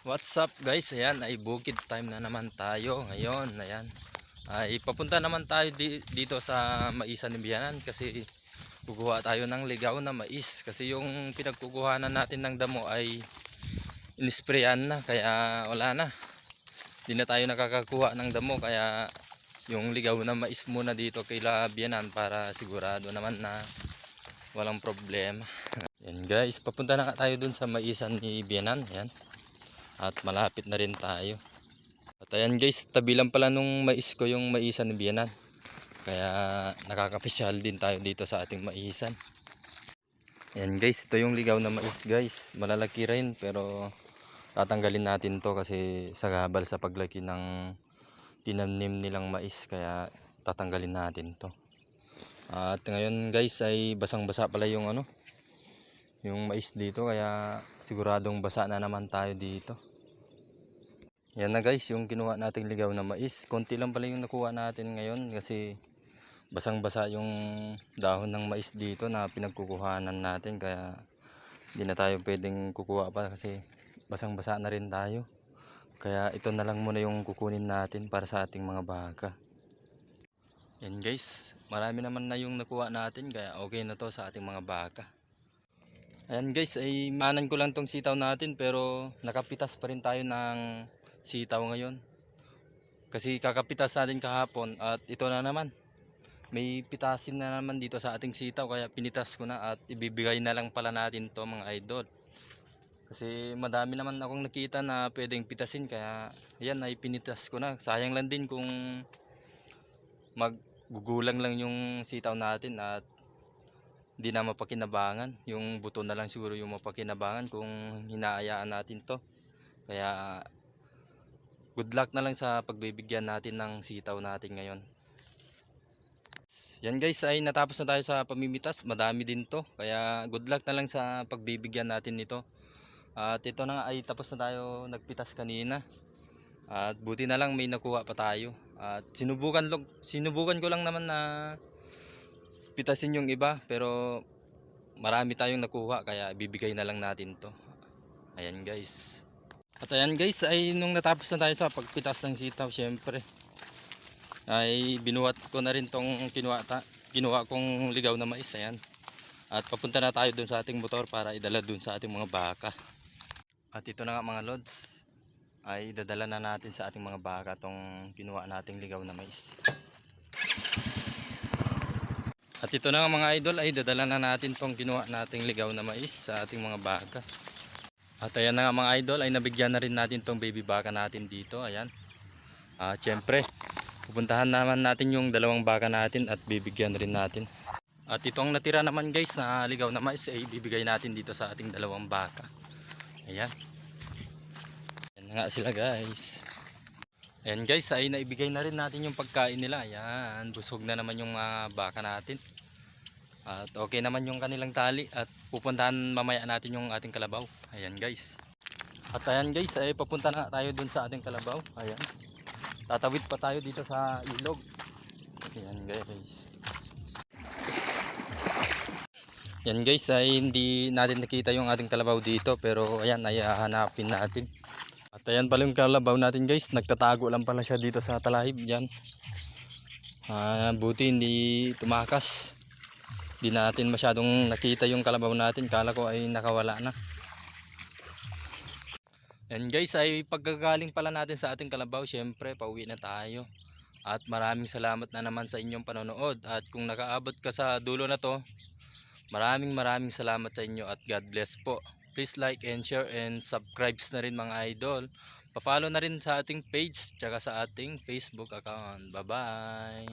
What's up guys? Ayan ay bukid time na naman tayo ngayon. Ayan ay papunta naman tayo dito sa Maisan ni Biyanan kasi kukuha tayo ng ligaw na mais kasi yung pinagkukuhanan natin ng damo ay inisprayan na kaya wala na. Hindi na tayo nakakakuha ng damo kaya yung ligaw na mais muna dito kay Biyanan para sigurado naman na walang problema. Yan guys, papunta na tayo dun sa Maisan ni Biyanan. Ayan. At malapit na rin tayo. At ayan guys, tabi lang pala nung mais ko yung maisan ni Biyanan. Kaya nakakapisyal din tayo dito sa ating maisan. Ayan guys, ito yung ligaw na mais guys. Malalaki rin pero tatanggalin natin to kasi sagabal sa paglaki ng tinamnim nilang mais. Kaya tatanggalin natin to. At ngayon guys ay basang-basa pala yung yung mais dito kaya siguradong basa na naman tayo dito. Yan na guys, yung kinuha nating ligaw na mais. Konti lang pala yung nakuha natin ngayon kasi basang-basa yung dahon ng mais dito na pinagkukuhanan natin. Kaya hindi na tayo pwedeng kukuha pa kasi basang-basa na rin tayo. Kaya ito na lang muna yung kukunin natin para sa ating mga baka. Yan guys, marami naman na yung nakuha natin kaya okay na to sa ating mga baka. Ayan guys, ay manan ko lang tong sitaw natin pero nakapitas pa rin tayo ng sitaw ngayon. Kasi kakapitas natin kahapon at ito na naman. May pitasin na naman dito sa ating sitaw kaya pinitas ko na at ibibigay na lang pala natin to mga idol. Kasi madami naman akong nakita na pwedeng pitasin kaya yan ay pinitas ko na. Sayang lang din kung maggugulang lang yung sitaw natin at hindi na mapakinabangan. Yung buto na lang siguro yung mapakinabangan kung hinaayaan natin to. Kaya good luck na lang sa pagbibigyan natin ng sitaw natin ngayon. Yan guys ay natapos na tayo sa pamimitas. Madami din to. Kaya good luck na lang sa pagbibigyan natin nito. At ito na nga ay tapos na tayo nagpitas kanina. At buti na lang may nakuha pa tayo. At sinubukan ko lang naman na pitasin yung iba. Pero marami tayong nakuha kaya bibigay na lang natin to. Ayan guys. At ayan guys ay nung natapos na tayo sa pagpitas ng sitaw syempre ay binuhat ko na rin tong kinuha kong ligaw na mais. Ayan. At papunta na tayo dun sa ating motor para idala dun sa ating mga baka. At ito na nga mga lods ay dadala na natin sa ating mga baka tong kinuha nating ligaw na mais. At ito na nga mga idol ay dadala na natin tong kinuha nating ligaw na mais sa ating mga baka. At ayan na nga mga idol ay nabigyan na rin natin tong baby baka natin dito. Ayan. Syempre pupuntahan naman natin yung dalawang baka natin at bibigyan rin natin. At itong natira naman guys na ligaw na mais ay bibigay natin dito sa ating dalawang baka. Ayan. Ayan na nga sila guys. Ayan guys ay naibigay na rin natin yung pagkain nila. Ayan. Busog na naman yung baka natin. At okay naman yung kanilang tali at pupuntahan mamaya natin yung ating kalabaw. Ayan guys. At ayan guys ay papunta na tayo dun sa ating kalabaw. Ayan. Tatawid pa tayo dito sa ilog. Ayan guys. Yan guys ay hindi natin nakita yung ating kalabaw dito pero ayan ay hahanapin natin. At ayan pala yung kalabaw natin guys, nagtatago lang pala siya dito sa talahib yan. Buti hindi tumakas. Hindi natin masyadong nakita yung kalabaw natin, kala ko ay nakawala na. Yan guys ay pagkagaling pala natin sa ating kalabaw, syempre pauwi na tayo. At maraming salamat na naman sa inyong panonood. At kung nakaabot ka sa dulo na to, maraming salamat sa inyo at God bless po. Please like and share and subscribe na rin mga idol. Pa-follow na rin sa ating page tsaka sa ating Facebook account. Bye bye.